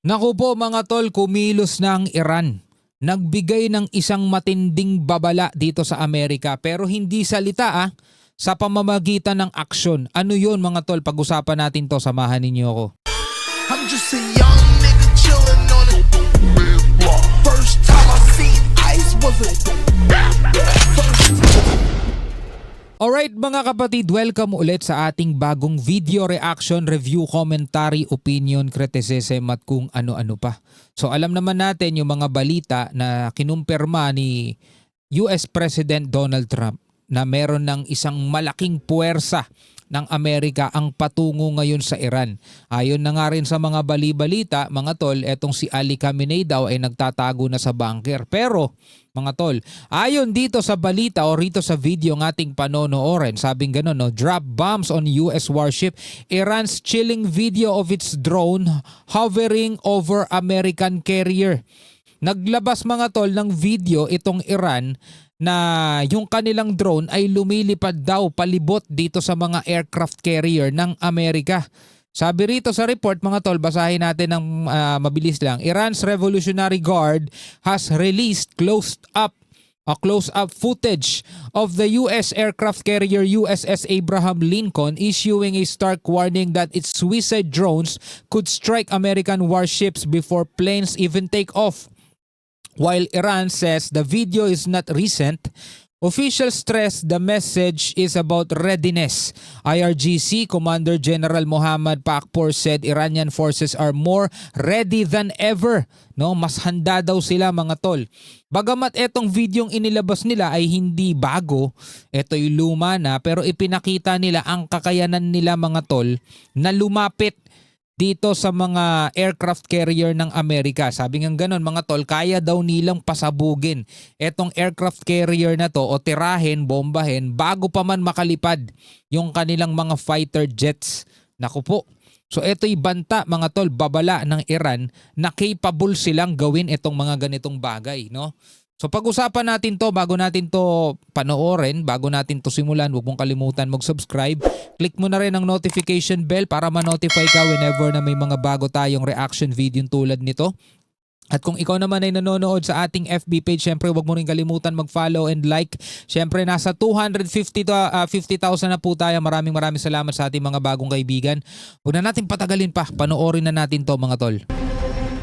Naku po mga tol, kumilos na ang Iran. Nagbigay ng isang matinding babala dito sa Amerika pero hindi salita sa pamamagitan ng aksyon. Ano yun mga tol? Pag-usapan natin to, samahan ninyo ako. I'm just a young nigga chillin' on it. First time I seen ice was a Alright mga kapatid, welcome ulit sa ating bagong video reaction, review, commentary, opinion, criticism at kung ano-ano pa. So alam naman natin yung mga balita na kinumpirma ni US President Donald Trump na meron ng isang malaking puwersa ng Amerika ang patungo ngayon sa Iran. Ayon na nga rin sa mga bali-balita, mga tol, etong si Ali Khamenei daw ay nagtatago na sa bunker. Pero, mga tol, ayon dito sa balita o rito sa video ng ating panonoorin, sabing gano'n, no, drop bombs on US warship, Iran's chilling video of its drone hovering over American carrier. Naglabas mga tol ng video itong Iran na yung kanilang drone ay lumilipad daw palibot dito sa mga aircraft carrier ng Amerika. Sabi rito sa report mga tol, basahin natin ng mabilis lang. Iran's Revolutionary Guard has released close-up footage of the US aircraft carrier USS Abraham Lincoln issuing a stark warning that its suicide drones could strike American warships before planes even take off. While Iran says the video is not recent, officials stress the message is about readiness. IRGC Commander General Mohammad Pakpour said Iranian forces are more ready than ever. No, mas handa daw sila mga tol. Bagamat etong videong inilabas nila ay hindi bago, ito'y luma na, pero ipinakita nila ang kakayanan nila mga tol na lumapit dito sa mga aircraft carrier ng Amerika. Sabi nga ganon mga tol, kaya daw nilang pasabugin etong aircraft carrier na to o tirahin, bombahin bago pa man makalipad yung kanilang mga fighter jets. Naku po. So ito'y banta mga tol, babala ng Iran na capable silang gawin itong mga ganitong bagay, no? So pag-usapan natin to, bago natin to panoorin, bago natin to simulan, huwag mong kalimutan mag-subscribe. Click mo na rin ang notification bell para ma-notify ka whenever na may mga bago tayong reaction video tulad nito. At kung ikaw naman ay nanonood sa ating FB page, syempre huwag mo rin kalimutan mag-follow and like. Syempre nasa 250,000 na po tayo. Maraming salamat sa ating mga bagong kaibigan. Huwag na natin patagalin pa, panoorin na natin to mga tol.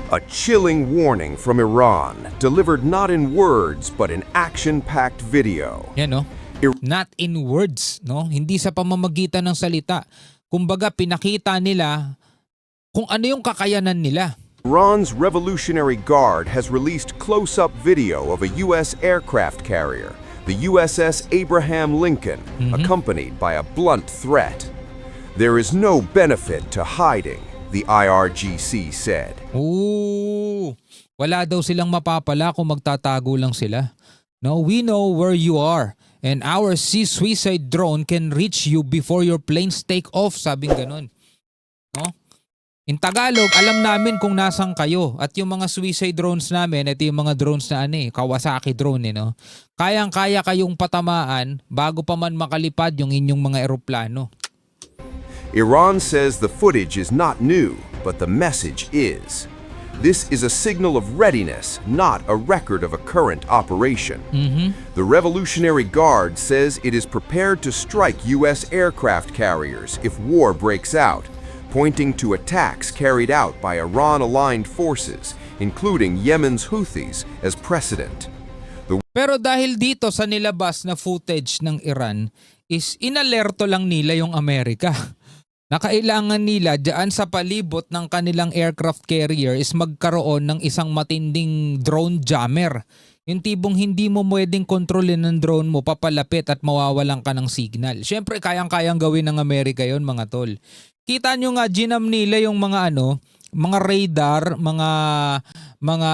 A chilling warning from Iran, delivered not in words but in action-packed video. Yan no? Not in words, no? Hindi sa pamamagitan ng salita. Kumbaga pinakita nila kung ano yung kakayanan nila. Iran's Revolutionary Guard has released close-up video of a U.S. aircraft carrier, the USS Abraham Lincoln, accompanied by a blunt threat. There is no benefit to hiding, the IRGC said. Ooh, wala daw silang mapapala kung magtatago lang sila. No, we know where you are and our suicide drone can reach you before your planes take off, sabing ganun. No? In Tagalog, alam namin kung nasan kayo at yung mga suicide drones namin, ito yung mga drones na Kawasaki drone no? Kayang-kaya kayong patamaan bago pa man makalipad yung inyong mga eroplano. Iran says the footage is not new, but the message is. This is a signal of readiness, not a record of a current operation. The Revolutionary Guard says it is prepared to strike U.S. aircraft carriers if war breaks out, pointing to attacks carried out by Iran-aligned forces, including Yemen's Houthis, as precedent. Pero dahil dito sa nilabas na footage ng Iran is inalerto lang nila yung Amerika. Nakailangan nila diyan sa palibot ng kanilang aircraft carrier is magkaroon ng isang matinding drone jammer. Yung tibong hindi mo pwedeng kontrolin ng drone mo papalapit at mawawalan ka ng signal. Siyempre kayang-kayang gawin ng Amerika yon mga tol. Kita nyo nga ginam nila yung mga mga radar, mga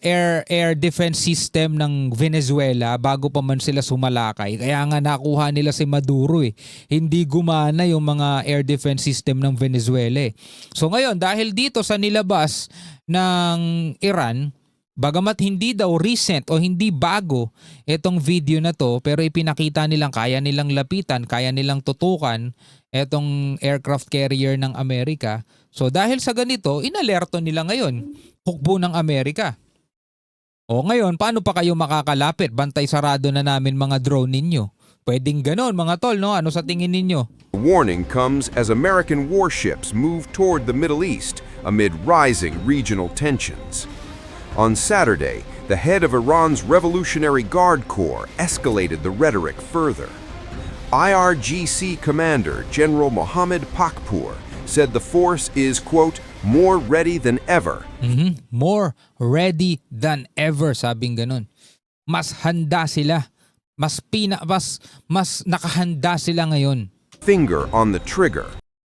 air defense system ng Venezuela bago pa man sila sumalakay. Kaya nga nakuha nila si Maduro Hindi gumana yung mga air defense system ng Venezuela So ngayon dahil dito sa nilabas ng Iran, bagamat hindi daw recent o hindi bago itong video na to, pero ipinakita nilang kaya nilang lapitan, kaya nilang tutukan itong aircraft carrier ng Amerika. So dahil sa ganito, inalerto nila ngayon, hukbo ng Amerika. O ngayon, paano pa kayo makakalapit? Bantay sarado na namin mga drone ninyo. Pwedeng ganon mga tol, no? Ano sa tingin ninyo? The warning comes as American warships move toward the Middle East amid rising regional tensions. On Saturday, the head of Iran's Revolutionary Guard Corps escalated the rhetoric further. IRGC Commander General Mohammad Pakpour said the force is, quote, more ready than ever. More ready than ever, sabing ganun. Mas handa sila. Mas nakahanda sila ngayon. Finger on the trigger.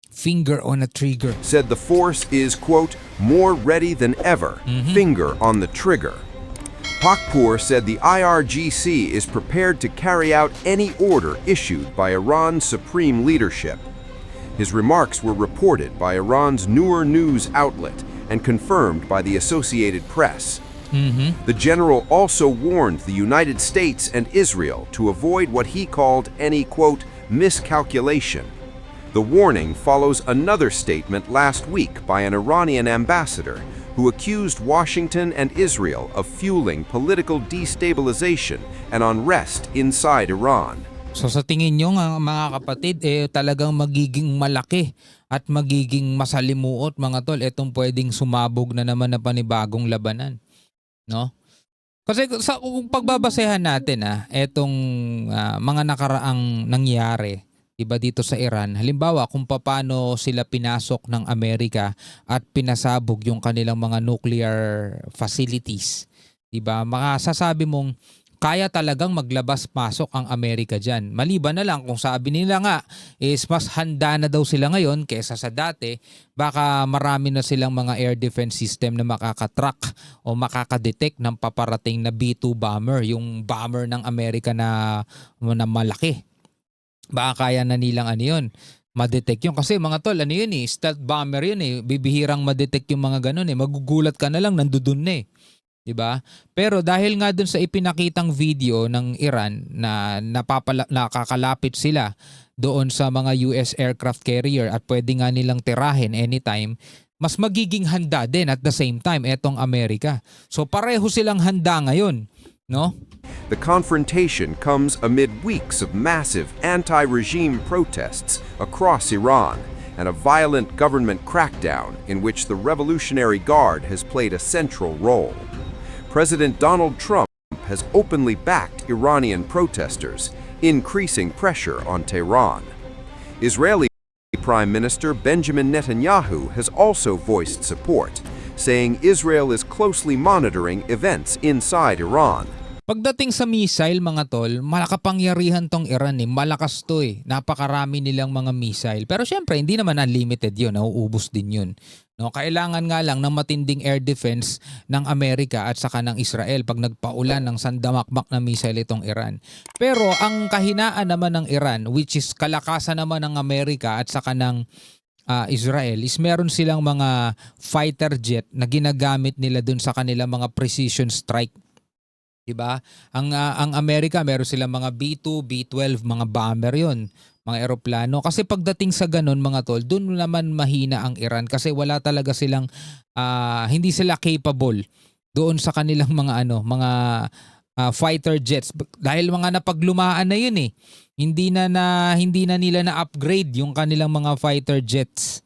Finger on a trigger. Said the force is, quote, more ready than ever. Finger on the trigger. Pakpour said the IRGC is prepared to carry out any order issued by Iran's supreme leadership. His remarks were reported by Iran's Noor news outlet and confirmed by the Associated Press. The general also warned the United States and Israel to avoid what he called any, quote, miscalculation. The warning follows another statement last week by an Iranian ambassador who accused Washington and Israel of fueling political destabilization and unrest inside Iran. So sa tingin nyo nga mga kapatid, talagang magiging malaki at magiging masalimuot mga tol, etong pwedeng sumabog na naman na panibagong labanan. No? Kasi kung pagbabasehan natin etong mga nakaraang nangyari, iba dito sa Iran, halimbawa kung paano sila pinasok ng Amerika at pinasabog yung kanilang mga nuclear facilities. Diba? Makasasabi mong kaya talagang maglabas-pasok ang Amerika dyan. Maliban na lang kung sabi nila nga is mas handa na daw sila ngayon kesa sa dati, baka marami na silang mga air defense system na makakatrack o makakadetect ng paparating na B-2 bomber, yung bomber ng Amerika na malaki. Baka kaya na nilang yun, ma-detect yun. Kasi mga tol, stealth bomber yun bibihirang ma-detect yung mga ganun magugulat ka na lang, nandudun na diba? Pero dahil nga dun sa ipinakitang video ng Iran na nakakalapit sila doon sa mga US aircraft carrier at pwede nga nilang tirahin anytime, mas magiging handa din at the same time etong Amerika. So pareho silang handa ngayon, no? The confrontation comes amid weeks of massive anti-regime protests across Iran and a violent government crackdown in which the Revolutionary Guard has played a central role. President Donald Trump has openly backed Iranian protesters, increasing pressure on Tehran. Israeli Prime Minister Benjamin Netanyahu has also voiced support, saying Israel is closely monitoring events inside Iran. Pagdating sa missile mga tol, malakapangyarihan tong Iran malakas to Napakarami nilang mga missile. Pero syempre hindi naman unlimited yun, nauubos din yun. No, kailangan nga lang ng matinding air defense ng Amerika at saka ng Israel pag nagpaulan ng sandamakmak na missile itong Iran. Pero ang kahinaan naman ng Iran, which is kalakasan naman ng Amerika at saka ng Israel, is meron silang mga fighter jet na ginagamit nila dun sa kanilang mga precision strike. Diba? Ang Amerika, meron silang mga B-2, B-12, mga bomber yon, mga eroplano. Kasi pagdating sa ganun mga tol, dun naman mahina ang Iran kasi wala talaga silang, hindi sila capable doon sa kanilang mga fighter jets. Dahil mga napaglumaan na yun hindi na nila na-upgrade yung kanilang mga fighter jets.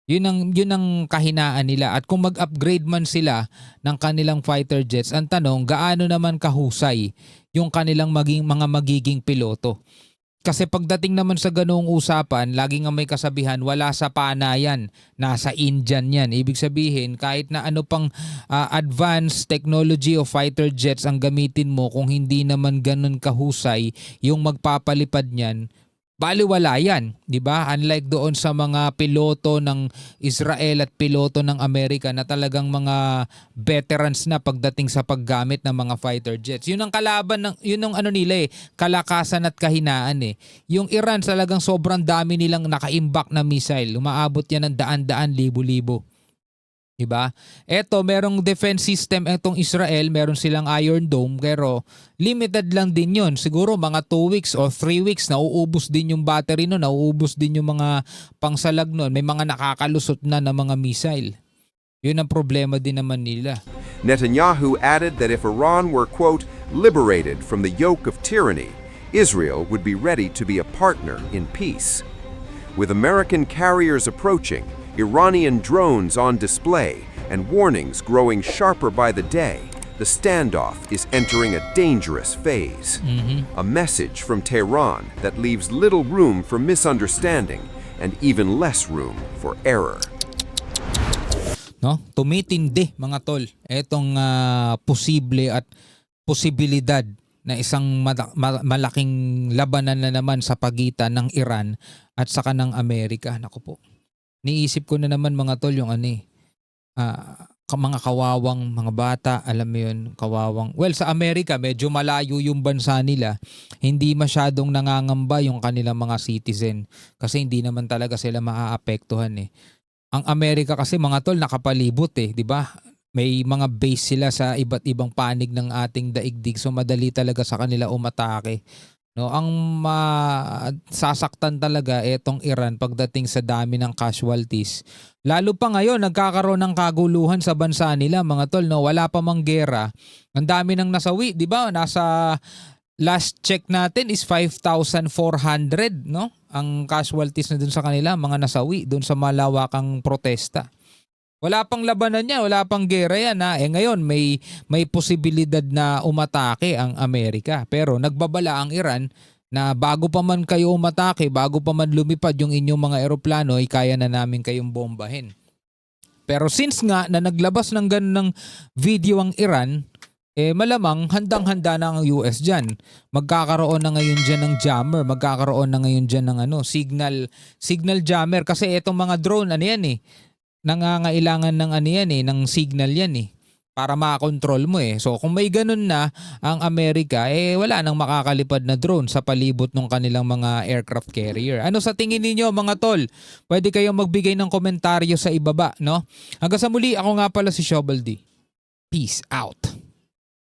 Yun ang kahinaan nila. At kung mag-upgrade man sila ng kanilang fighter jets, ang tanong, gaano naman kahusay yung kanilang mga magiging piloto? Kasi pagdating naman sa ganoong usapan, lagi nga may kasabihan, wala sa pana yan, nasa Indian yan. Ibig sabihin, kahit na ano pang advanced technology o fighter jets ang gamitin mo, kung hindi naman ganun kahusay yung magpapalipad niyan, baliwala yan, di ba? Unlike doon sa mga piloto ng Israel at piloto ng Amerika na talagang mga veterans na pagdating sa paggamit ng mga fighter jets. Yun ang kalaban nila kalakasan at kahinaan Yung Iran talagang sobrang dami nilang nakaimbak na missile. Umaabot yan ng daan-daan, libo-libo. Diba? Eto, merong defense system etong Israel, meron silang Iron Dome, pero limited lang din yun. Siguro mga 2 weeks or 3 weeks, nauubos din yung battery nun, nauubos din yung mga pangsalag nun. May mga nakakalusot na ng mga missile. Yun ang problema din naman nila. Netanyahu added that if Iran were, quote, liberated from the yoke of tyranny, Israel would be ready to be a partner in peace. With American carriers approaching, Iranian drones on display, and warnings growing sharper by the day, the standoff is entering a dangerous phase. A message from Tehran that leaves little room for misunderstanding and even less room for error. No? Tumitindi mga tol etong posible at posibilidad na isang malaking labanan na naman sa pagitan ng Iran at saka ng Amerika. Naku po. Niisip ko na naman mga tol yung mga kawawang mga bata, alam mo yun, kawawang. Well, sa Amerika medyo malayo yung bansa nila. Hindi masyadong nangangamba yung kanilang mga citizen kasi hindi naman talaga sila maaapektuhan eh. Ang Amerika kasi mga tol nakapalibot eh, di ba? May mga base sila sa iba't ibang panig ng ating daigdig, so madali talaga sa kanila umatake. No, ang sasaktan talaga etong Iran pagdating sa dami ng casualties. Lalo pa ngayon nagkakaroon ng kaguluhan sa bansa nila mga tol, no, wala pa mang gera. Ang dami ng nasawi, 'di ba? Nasa last check natin is 5,400, no? Ang casualties na dun sa kanila, mga nasawi dun sa malawakang protesta. Wala pang labanan niya, wala pang gera yan ha. Ngayon may posibilidad na umatake ang Amerika. Pero nagbabala ang Iran na bago pa man kayo umatake, bago pa man lumipad yung inyong mga eroplano, ay kaya na namin kayong bombahin. Pero since nga na naglabas ng ganun ng video ang Iran, malamang handang-handa na ang US dyan. Magkakaroon na ngayon dyan ng jammer, magkakaroon na ngayon dyan ng signal jammer. Kasi itong mga drone, nangangailangan ng ng signal yan eh para makakontrol mo eh. So kung may ganun na ang Amerika, wala nang makakalipad na drone sa palibot ng kanilang mga aircraft carrier. Ano sa tingin ninyo mga tol? Pwede kayong magbigay ng komentaryo sa ibaba, no? Hanggang sa muli, ako nga pala si Shovel D. Peace out.